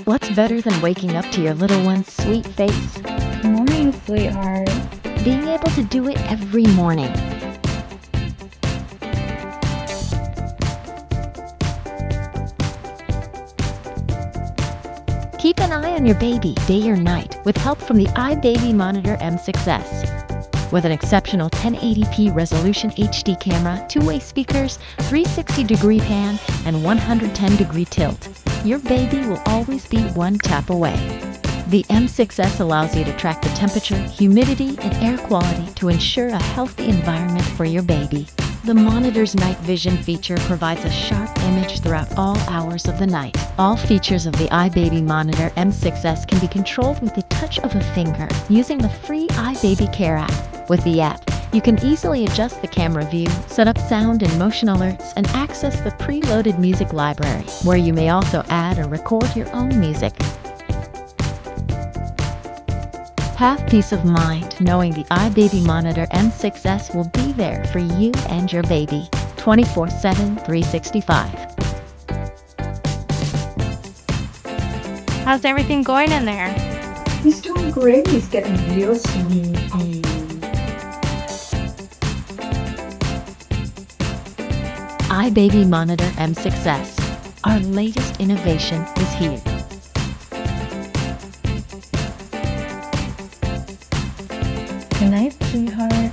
What's better than waking up to your little one's sweet face? Good morning, sweetheart. Being able to do it every morning. Keep an eye on your baby day or night with help from the iBaby Monitor M6S. With an exceptional 1080p resolution HD camera, two-way speakers, 360-degree pan, and 110-degree tilt, your baby will always be one tap away. The M6S allows you to track the temperature, humidity, and air quality to ensure a healthy environment for your baby. The monitor's night vision feature provides a sharp image throughout all hours of the night. All features of the iBaby Monitor M6S can be controlled with the touch of a finger using the free iBaby Care app. With the app, you can easily adjust the camera view, set up sound and motion alerts, and access the preloaded music library, where you may also add or record your own music. Have peace of mind knowing the iBaby Monitor M6S will be there for you and your baby 24/7, 365. How's everything going in there? He's doing great. He's getting real sleepy. iBaby Monitor M6S. Our latest innovation is here. Good night, sweetheart.